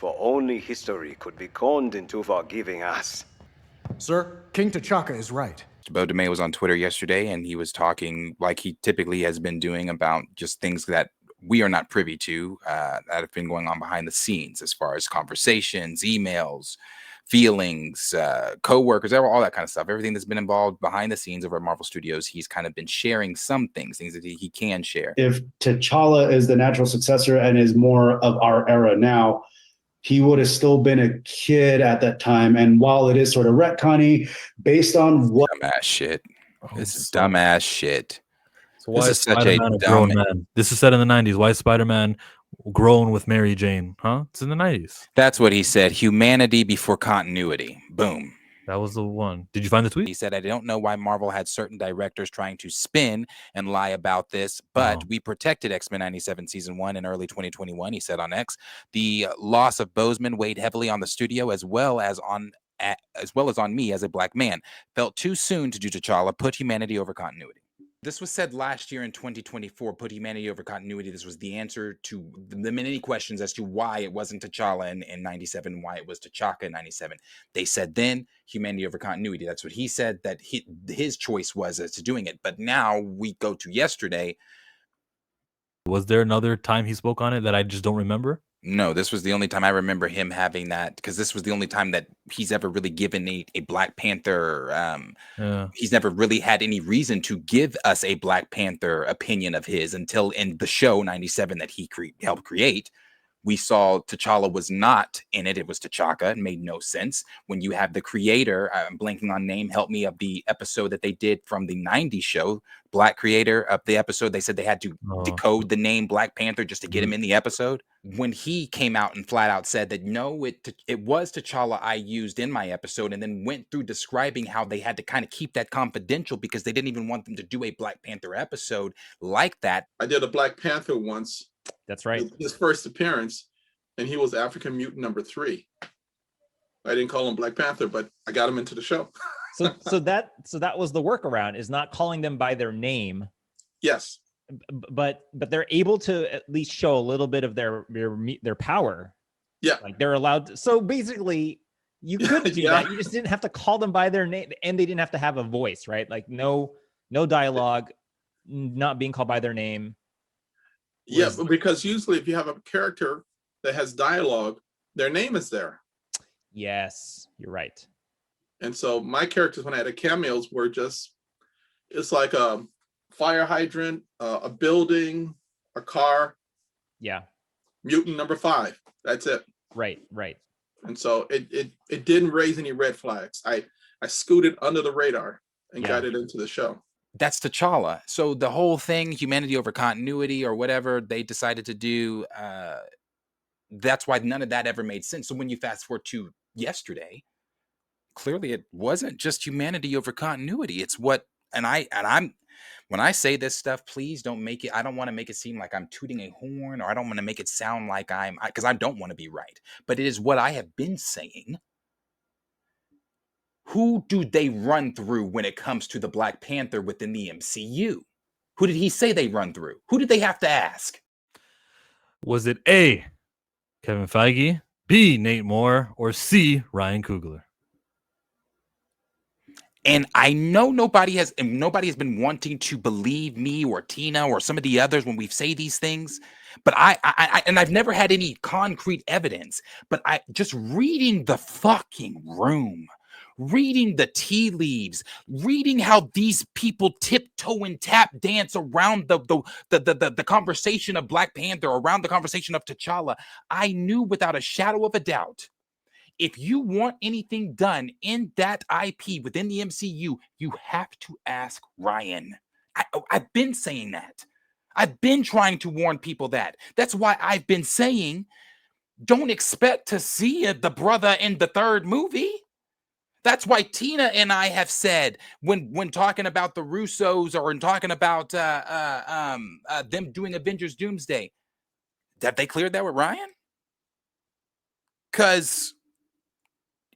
for only history could be conned into forgiving us. Sir, King T'Chaka is right. Beau DeMayo was on Twitter yesterday, and he was talking like he typically has been doing about just things that we are not privy to that have been going on behind the scenes as far as conversations, emails, feelings, co-workers, all that kind of stuff. Everything that's been involved behind the scenes over at Marvel Studios, he's kind of been sharing some things that he can share. If T'Challa is the natural successor and is more of our era now, he would have still been a kid at that time. And while it is sort of retconny based on what dumbass shit. This is dumbass shit. So why is Spider-Man a grown man? This is set in the 90s. Why is Spider-Man grown with Mary Jane? Huh? It's in the 90s. That's what he said. Humanity before continuity. Boom. That was the one. Did you find the tweet? He said, I don't know why Marvel had certain directors trying to spin and lie about this, but we protected X-Men 97 Season 1 in early 2021, he said on X. The loss of Boseman weighed heavily on the studio as well as on me as a black man. Felt too soon to do T'Challa, put humanity over continuity. This was said last year in 2024, put humanity over continuity. This was the answer to the many questions as to why it wasn't T'Challa in 97, why it was T'Chaka in 97. They said then, humanity over continuity. That's what he said, that his choice was as to doing it. But now we go to yesterday. Was there another time he spoke on it that I just don't remember? No, this was the only time I remember him having that, because this was the only time that he's ever really given a Black Panther. He's never really had any reason to give us a Black Panther opinion of his until in the show 97 that he helped create. We saw T'Challa was not in it. It was T'Chaka. It made no sense. When you have the creator, I'm blanking on name, help me, of the episode that they did from the 90s show, Black creator of the episode, they said they had to decode the name Black Panther just to get him in the episode. When he came out and flat out said that, no, it was T'Challa I used in my episode, and then went through describing how they had to kind of keep that confidential because they didn't even want them to do a Black Panther episode like that. I did a Black Panther once. That's right. His first appearance, and he was African mutant number 3. I didn't call him Black Panther, but I got him into the show. So that was the workaround, is not calling them by their name. Yes. But they're able to at least show a little bit of their power. Yeah. Like they're allowed to, so basically you could do that. You just didn't have to call them by their name, and they didn't have to have a voice, right? Like no dialogue, not being called by their name. Yeah, because usually if you have a character that has dialogue, their name is there. Yes, you're right. And so my characters, when I had the cameos, were just, it's like a fire hydrant, a building, a car. Yeah. Mutant number 5. That's it. Right. And so it didn't raise any red flags. I scooted under the radar and got it into the show. That's T'Challa. So the whole thing, humanity over continuity or whatever they decided to do, that's why none of that ever made sense. So when you fast forward to yesterday, clearly it wasn't just humanity over continuity. It's what, and I'm when I say this stuff, please don't make it, I don't want to make it seem like I'm tooting a horn, or I don't want to make it sound like because I don't want to be right, but it is what I have been saying. Who do they run through when it comes to the Black Panther within the MCU? Who did he say they run through? Who did they have to ask? Was it A, Kevin Feige, B, Nate Moore, or C, Ryan Coogler? And I know nobody has been wanting to believe me or Tina or some of the others when we say these things, but I've never had any concrete evidence, but I just reading the fucking room, reading the tea leaves, reading how these people tiptoe and tap dance around the conversation of Black Panther, around the conversation of T'Challa, I knew without a shadow of a doubt, if you want anything done in that IP within the MCU, you have to ask Ryan. I've been saying that. I've been trying to warn people that. That's why I've been saying, don't expect to see the brother in the third movie. That's why Tina and I have said when talking about the Russos or in talking about them doing Avengers Doomsday, have they cleared that with Ryan? Because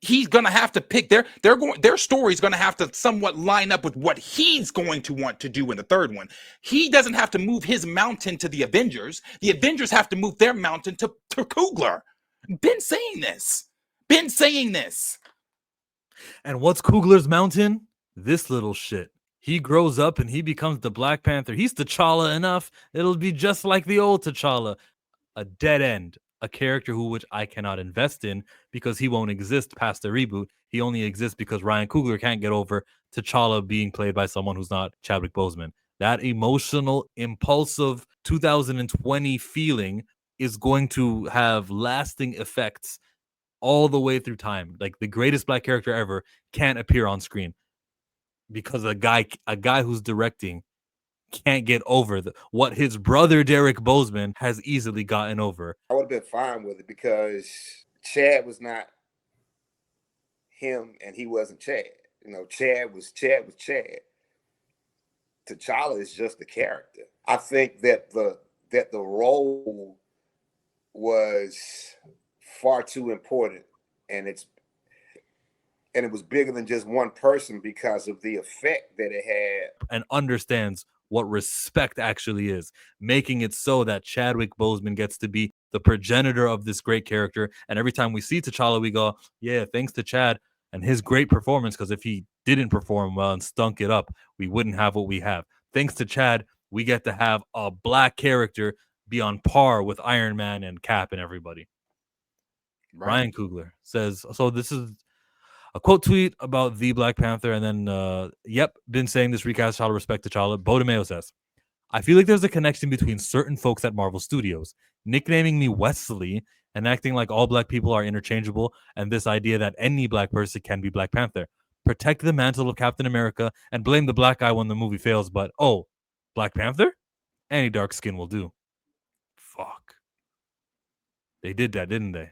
he's gonna have to pick their story's gonna have to somewhat line up with what he's going to want to do in the third one. He doesn't have to move his mountain to the Avengers. The Avengers have to move their mountain to Coogler. Been saying this. Been saying this. And what's Coogler's mountain? This little shit. He grows up and he becomes the Black Panther. He's T'Challa enough. It'll be just like the old T'Challa. A dead end. A character which I cannot invest in because he won't exist past the reboot. He only exists because Ryan Coogler can't get over T'Challa being played by someone who's not Chadwick Boseman. That emotional, impulsive 2020 feeling is going to have lasting effects all the way through time. Like the greatest Black character ever can't appear on screen because a guy who's directing can't get over what his brother Derek Boseman has easily gotten over. I would have been fine with it because Chad was not him and he wasn't Chad. You know, Chad was Chad. T'Challa is just the character. I think that the role was far too important, and it was bigger than just one person because of the effect that it had. And understands what respect actually is, making it so that Chadwick Boseman gets to be the progenitor of this great character. And every time we see T'Challa, we go, yeah, thanks to Chad and his great performance, because if he didn't perform well and stunk it up, we wouldn't have what we have. Thanks to Chad, we get to have a Black character be on par with Iron Man and Cap and everybody. Right. Ryan Coogler says, so this is a quote tweet about the Black Panther, and then, been saying this recast out of respect to T'Challa. Beau DeMayo says, I feel like there's a connection between certain folks at Marvel Studios, nicknaming me Wesley and acting like all Black people are interchangeable, and this idea that any Black person can be Black Panther. Protect the mantle of Captain America and blame the Black guy when the movie fails, but, oh, Black Panther? Any dark skin will do. Fuck. They did that, didn't they?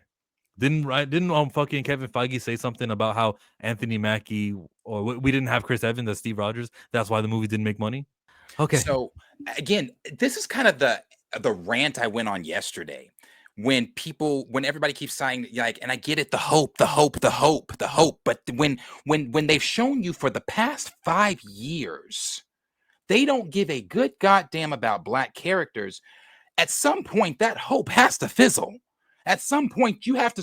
Didn't fucking Kevin Feige say something about how Anthony Mackie, or we didn't have Chris Evans as Steve Rogers? That's why the movie didn't make money. Okay. So again, this is kind of the rant I went on yesterday when everybody keeps saying, like, and I get it, the hope, but when they've shown you for the past 5 years, they don't give a good goddamn about Black characters. At some point, that hope has to fizzle. At some point, you have to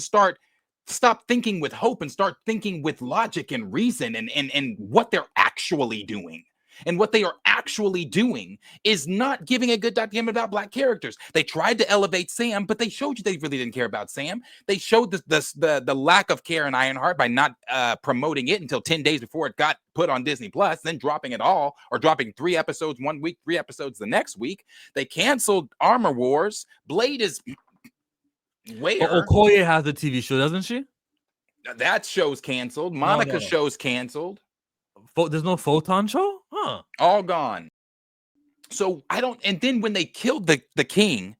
stop thinking with hope and start thinking with logic and reason and what they're actually doing. And what they are actually doing is not giving a good goddamn about Black characters. They tried to elevate Sam, but they showed you they really didn't care about Sam. They showed the lack of care in Ironheart by not promoting it until 10 days before it got put on Disney Plus, then dropping it all, or dropping 3 episodes one week, 3 episodes the next week. They canceled Armor Wars. Blade is where? Okoye has a TV show, doesn't she? That show's canceled. Monica's show's canceled. There's no Photon show? Huh. All gone. So I don't, and then when they killed the king,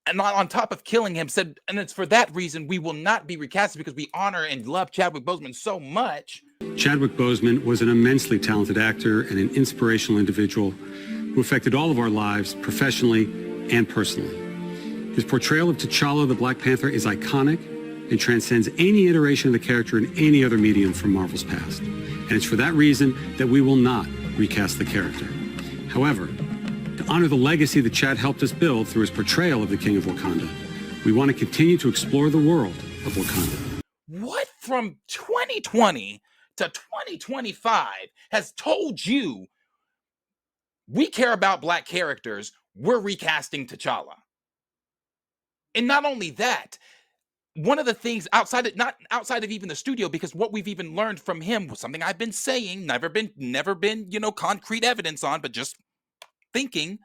and on top of killing him, said, and it's for that reason we will not be recasted because we honor and love Chadwick Boseman so much. Chadwick Boseman was an immensely talented actor and an inspirational individual who affected all of our lives professionally and personally. His portrayal of T'Challa the Black Panther is iconic and transcends any iteration of the character in any other medium from Marvel's past. And it's for that reason that we will not recast the character. However, to honor the legacy that Chad helped us build through his portrayal of the King of Wakanda, we want to continue to explore the world of Wakanda. What from 2020 to 2025 has told you we care about Black characters, we're recasting T'Challa? And not only that, one of the things outside of even the studio, because what we've even learned from him was something I've been saying, never been, concrete evidence on, but just thinking,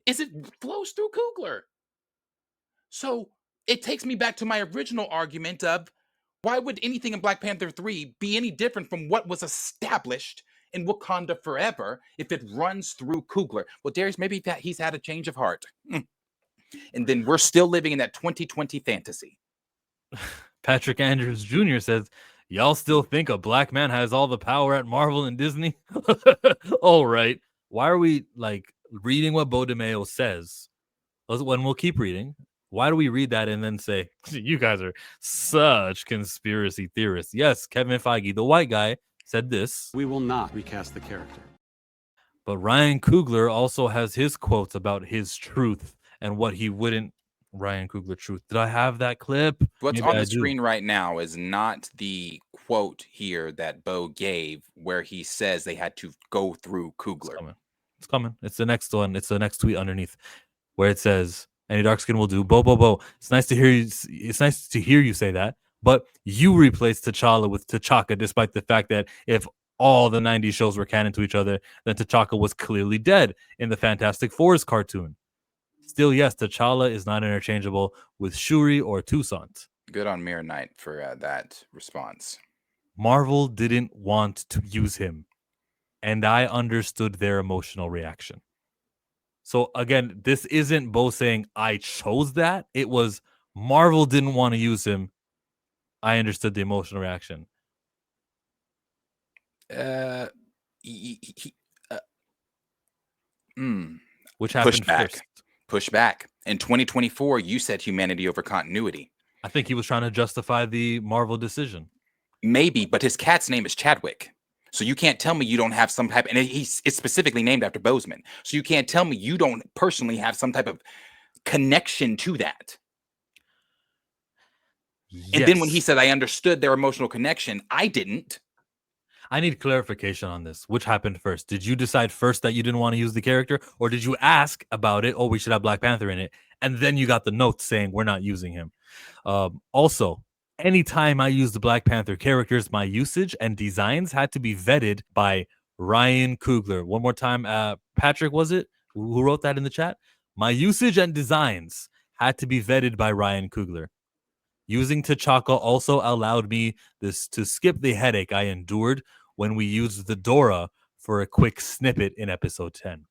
is it flows through Coogler. So it takes me back to my original argument of why would anything in Black Panther 3 be any different from what was established in Wakanda Forever if it runs through Coogler? Well, Darius, maybe he's had a change of heart. And then we're still living in that 2020 fantasy. Patrick Andrews Jr. says, y'all still think a Black man has all the power at Marvel and Disney? All right. Why are we reading what Beau DeMayo says? When we'll keep reading. Why do we read that and then say, you guys are such conspiracy theorists? Yes, Kevin Feige, the white guy, said this. We will not recast the character. But Ryan Coogler also has his quotes about his truth and what he wouldn't Ryan Coogler truth. Did I have that clip? What's Maybe on I the do. screen right now is not the quote here that Beau gave where he says they had to go through Coogler. It's coming. It's the next one. It's the next tweet underneath where it says, any dark skin will do. Bo. It's nice to hear you. It's nice to hear you say that. But you replaced T'Challa with T'Chaka, despite the fact that if all the 90s shows were canon to each other, then T'Chaka was clearly dead in the Fantastic Fours cartoon. Still, yes, T'Challa is not interchangeable with Shuri or Toussaint. Good on Mirror Knight for that response. Marvel didn't want to use him, and I understood their emotional reaction. So again, this isn't Beau saying I chose that. It was Marvel didn't want to use him. I understood the emotional reaction. Which happened first? Push back. In 2024, you said humanity over continuity. I think he was trying to justify the Marvel decision. Maybe, but his cat's name is Chadwick. So you can't tell me you don't have some type, and it's specifically named after Boseman. So you can't tell me you don't personally have some type of connection to that. Yes. And then when he said, I understood their emotional connection, I didn't. I need clarification on this. Which happened first? Did you decide first that you didn't want to use the character, or did you ask about it? Oh, we should have Black Panther in it. And then you got the note saying we're not using him. Also, anytime I used the Black Panther characters, my usage and designs had to be vetted by Ryan Coogler. One more time, Patrick, was it? Who wrote that in the chat? My usage and designs had to be vetted by Ryan Coogler. Using T'Chaka also allowed me to skip the headache I endured when we used the Dora for a quick snippet in episode 10.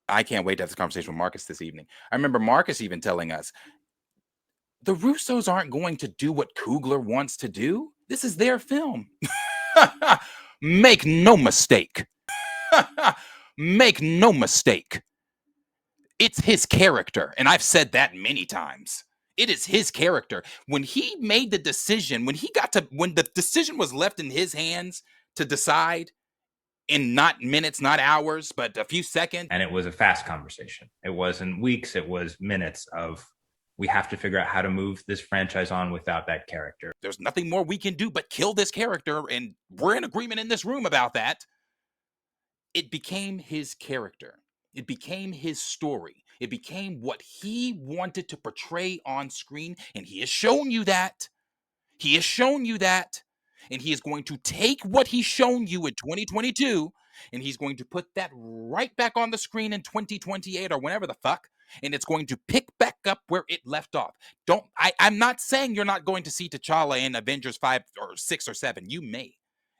I can't wait to have this conversation with Marcus this evening. I remember Marcus even telling us, the Russos aren't going to do what Coogler wants to do. This is their film. Make no mistake. Make no mistake. It's his character. And I've said that many times. It is his character. When he made the decision, when the decision was left in his hands to decide in not minutes, not hours, but a few seconds. And it was a fast conversation. It wasn't weeks, it was minutes of, we have to figure out how to move this franchise on without that character. There's nothing more we can do but kill this character, and we're in agreement in this room about that. It became his character. It became his story. It became what he wanted to portray on screen, and he has shown you that. He has shown you that. And he is going to take what he's shown you in 2022, and he's going to put that right back on the screen in 2028 or whenever the fuck, and it's going to pick back up where it left off. I'm not saying you're not going to see T'Challa in Avengers 5 or 6 or 7. You may.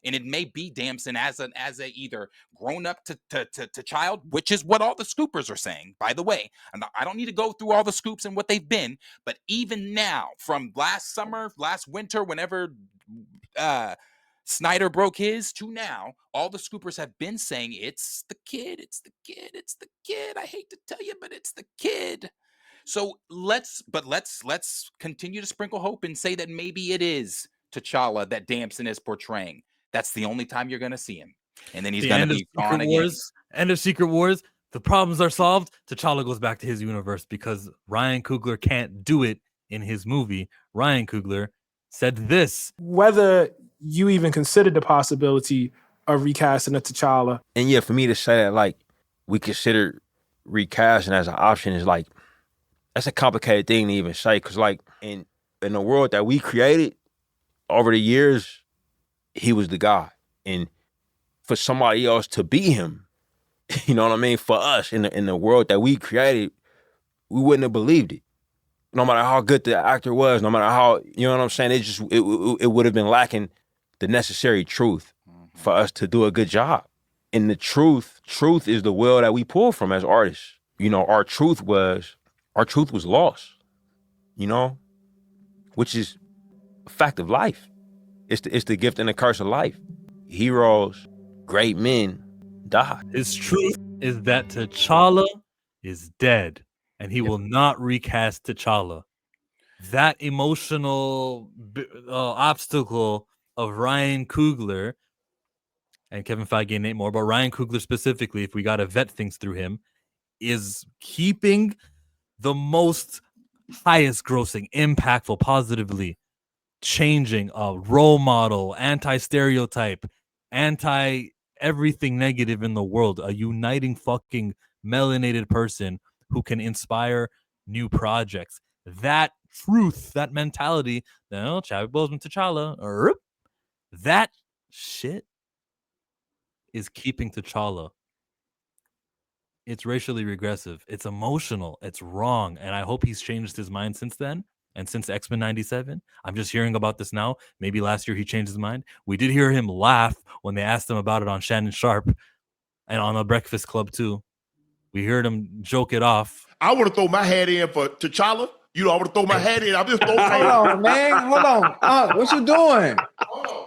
And it may be Damson as a either grown up to child, which is what all the scoopers are saying, by the way. And I don't need to go through all the scoops and what they've been, but even now, from last summer, last winter, whenever Snyder broke his to now, all the scoopers have been saying it's the kid, it's the kid, it's the kid. I hate to tell you, but it's the kid. So let's continue to sprinkle hope and say that maybe it is T'Challa that Damson is portraying. That's the only time you're going to see him. And then he's going to be gone again. End of Secret Wars. The problems are solved. T'Challa goes back to his universe because Ryan Coogler can't do it in his movie. Ryan Coogler said this. Whether you even considered the possibility of recasting a T'Challa. And yeah, for me to say that, like, we consider recasting as an option is like, that's a complicated thing to even say. Because, like, in the world that we created over the years, he was the guy. And for somebody else to be him, you know what I mean? For us, in the world that we created, we wouldn't have believed it. No matter how good the actor was, no matter how, you know what I'm saying? It would have been lacking the necessary truth for us to do a good job. And the truth is the well that we pull from as artists. You know, our truth was lost, you know, which is a fact of life. It's the gift and the curse of life. Heroes, great men die. His truth is that T'Challa is dead, and he will not recast T'Challa. That emotional obstacle of Ryan Coogler, and Kevin Feige and Nate Moore, but Ryan Coogler specifically, if we got to vet things through him, is keeping the most highest grossing, impactful, positively changing a role model, anti-stereotype, anti everything negative in the world, a uniting fucking melanated person who can inspire new projects. That truth, that mentality, Chadwick Boseman, T'Challa, that shit is keeping T'Challa. It's racially regressive. It's emotional. It's wrong. And I hope he's changed his mind since then. And since X-Men 97, I'm just hearing about this now. Maybe last year he changed his mind. We did hear him laugh when they asked him about it on Shannon Sharp and on the Breakfast Club too. We heard him joke it off. I want to throw my hat in for T'Challa. You know, I want to throw my hat in. I'm just throwing my hat in. Hold on, man. Hold on. What you doing? Hold on.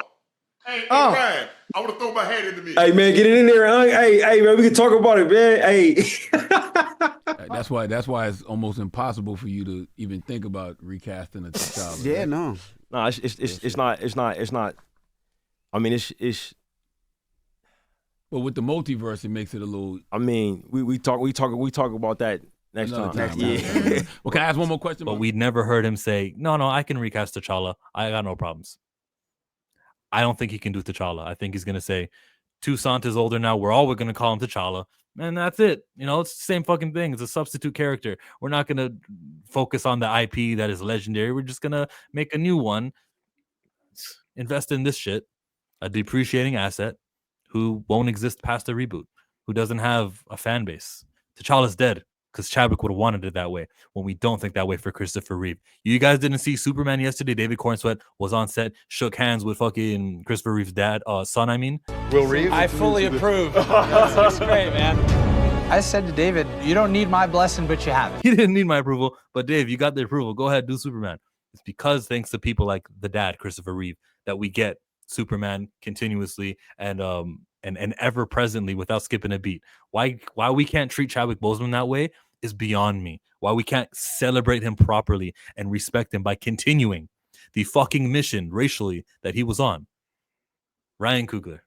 Hey, Ryan, I want to throw my hat in the mix. Hey, man, get it in there. Hey, man, we can talk about it, man. Hey. That's why it's almost impossible for you to even think about recasting a T'Challa. Yeah, right? no, it's not. I mean, it's. But with the multiverse, it makes it a little. I mean, we talk about that next time. Yeah. Well, can I ask one more question? But we never heard him say, "No, I can recast T'Challa. I got no problems." I don't think he can do T'Challa. I think he's gonna say, Toussaint is older now. We're all gonna call him T'Challa, and that's it. You know, it's the same fucking thing. It's a substitute character. We're not gonna focus on the IP that is legendary. We're just gonna make a new one. Invest in this shit, a depreciating asset who won't exist past a reboot, who doesn't have a fan base. T'Challa's dead because Chadwick would have wanted it that way when we don't think that way for Christopher Reeve. You guys didn't see Superman yesterday. David Cornsweet was on set, shook hands with fucking Christopher Reeve's son, I mean. Will Reeve? I fully approve. That's great, man. I said to David, you don't need my blessing, but you have it. He didn't need my approval, but Dave, you got the approval. Go ahead, do Superman. It's because thanks to people like the dad, Christopher Reeve, that we get Superman continuously and ever presently without skipping a beat. Why we can't treat Chadwick Boseman that way is beyond me. Why we can't celebrate him properly and respect him by continuing the fucking mission racially that he was on. Ryan Coogler.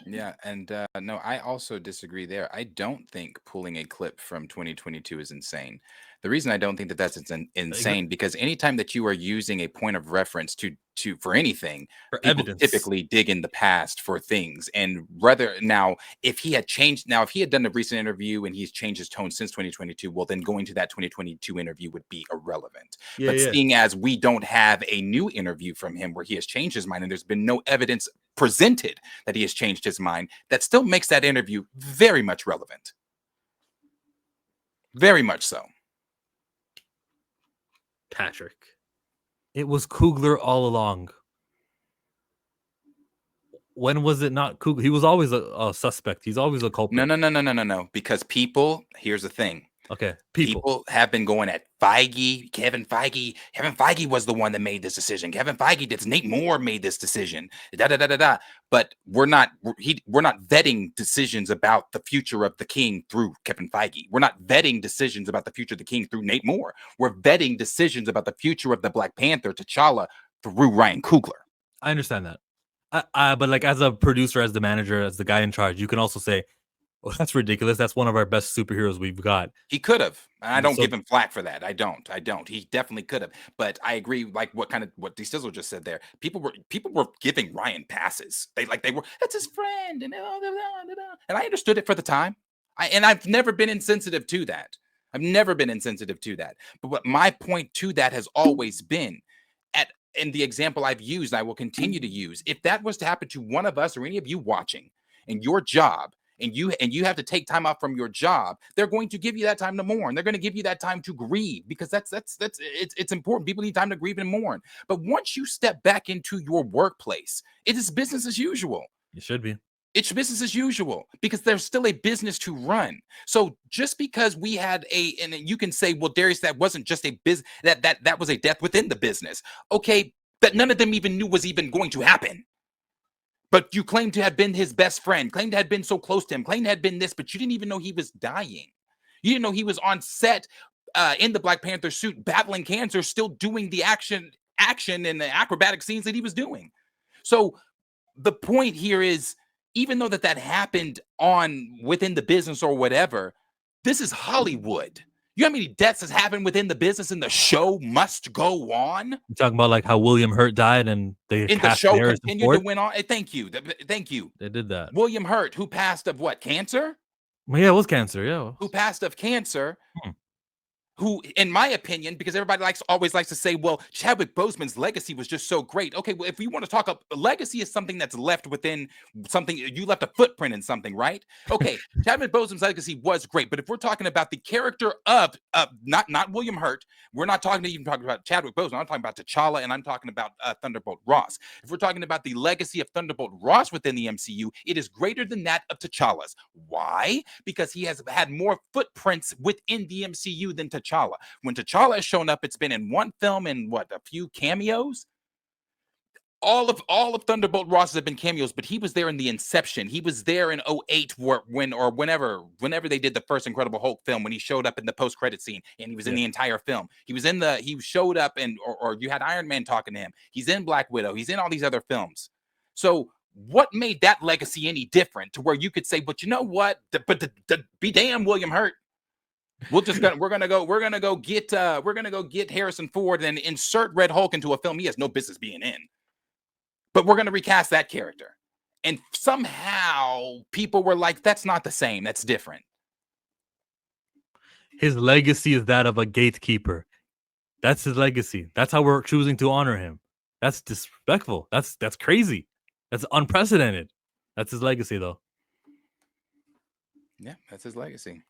Yeah, and no, I also disagree there. I don't think pulling a clip from 2022 is insane. The reason I don't think that that's insane because anytime that you are using a point of reference to for anything, for people evidence, typically dig in the past for things. And rather now, if he had done a recent interview and he's changed his tone since 2022, well, then going to that 2022 interview would be irrelevant. But seeing as we don't have a new interview from him where he has changed his mind and there's been no evidence presented that he has changed his mind, that still makes that interview very much relevant. Very much so. Patrick. It was Coogler all along. When was it not Coogler? He was always a suspect. He's always a culprit. No. Because here's the thing. Okay. People have been going at Feige, Kevin Feige. Kevin Feige was the one that made this decision. Kevin Feige did. Nate Moore made this decision. But we're not vetting decisions about the future of the king through Kevin Feige. We're not vetting decisions about the future of the king through Nate Moore. We're vetting decisions about the future of the Black Panther, T'Challa, through Ryan Coogler. I understand that. But like as a producer, as the manager, as the guy in charge, you can also say, "Oh, that's ridiculous. That's one of our best superheroes we've got." He could have. I don't give him flack for that. I don't. He definitely could have. But I agree. Like what DeSizzle just said there. People were giving Ryan passes. They were. That's his friend, and I understood it for the time. I've never been insensitive to that. But what my point to that has always been, in the example I've used, I will continue to use. If that was to happen to one of us or any of you watching, in your job. And you have to take time off from your job, they're going to give you that time to mourn. They're going to give you that time to grieve because it's important. People need time to grieve and mourn. But once you step back into your workplace, it is business as usual. It should be. It's business as usual because there's still a business to run. So just because we had and you can say, well, Darius, that wasn't just a business, that was a death within the business. Okay, that none of them even knew was even going to happen. But you claimed to have been his best friend, claimed to have been so close to him, claimed to have been this, but you didn't even know he was dying. You didn't know he was on set in the Black Panther suit, battling cancer, still doing the action and the acrobatic scenes that he was doing. So the point here is, even though that happened within the business or whatever, this is Hollywood. You know how many deaths has happened within the business and the show must go on? You're talking about like how William Hurt died and they And the cast show Harrison continued Ford? to win on. Thank you. Thank you. They did that. William Hurt, who passed of what? Cancer? Well, yeah, it was cancer. Yeah. Who passed of cancer? Who, in my opinion, because everybody always likes to say, well, Chadwick Boseman's legacy was just so great. Okay, well, if we want to talk about legacy is something that's left within something, you left a footprint in something, right? Okay, Chadwick Boseman's legacy was great, but if we're talking about the character of not William Hurt, we're not even talking about Chadwick Boseman. I'm talking about T'Challa, and I'm talking about Thunderbolt Ross. If we're talking about the legacy of Thunderbolt Ross within the MCU, it is greater than that of T'Challa's. Why? Because he has had more footprints within the MCU than T'Challa. When T'Challa has shown up, it's been in one film and a few cameos. All of Thunderbolt Ross have been cameos, but he was there in the inception. He was there in 2008 whenever they did the first Incredible Hulk film, when he showed up in the post-credit scene, and he was in the entire film. He showed up, and or you had Iron Man talking to him. He's in Black Widow. He's in all these other films. So what made that legacy any different to where you could say, but you know what? Be damn William Hurt. We're gonna go get Harrison Ford and insert Red Hulk into a film he has no business being in. But we're gonna recast that character. And somehow people were like, that's not the same, that's different. His legacy is that of a gatekeeper. That's his legacy. That's how we're choosing to honor him. That's disrespectful. That's crazy. That's unprecedented. That's his legacy, though. Yeah, that's his legacy.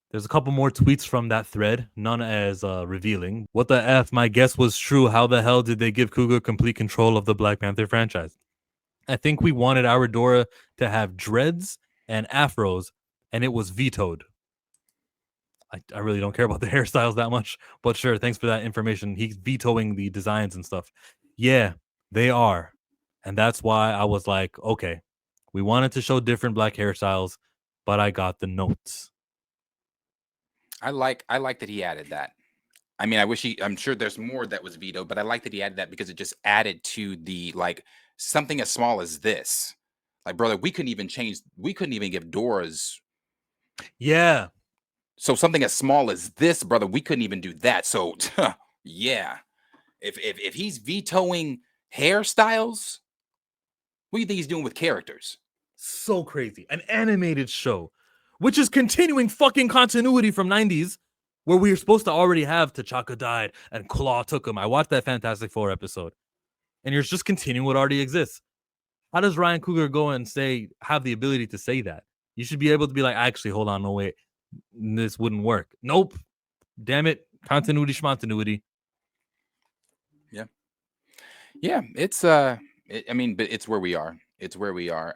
There's a couple more tweets from that thread, none as revealing. What the F? My guess was true. How the hell did they give Coogler complete control of the Black Panther franchise? I think we wanted our Dora to have dreads and afros, and it was vetoed. I really don't care about the hairstyles that much, but sure, thanks for that information. He's vetoing the designs and stuff. Yeah, they are. And that's why I was like, okay, we wanted to show different black hairstyles, but I got the notes. I like that he added that. I mean, I'm sure there's more that was vetoed, but I like that he added that because it just added to the, like, something as small as this. Like, brother, we couldn't even give Dora's. Yeah. So something as small as this, brother, we couldn't even do that. So yeah. If he's vetoing hairstyles, what do you think he's doing with characters? So crazy. An animated show, which is continuing fucking continuity from 90s, where we were supposed to already have T'Chaka died and Claw took him. I watched that Fantastic Four episode. And you're just continuing what already exists. How does Ryan Coogler go and have the ability to say that? You should be able to be like, actually, hold on, no, wait. This wouldn't work. Nope. Damn it. Continuity schmontinuity. Yeah. Yeah, it's but it's where we are. It's where we are.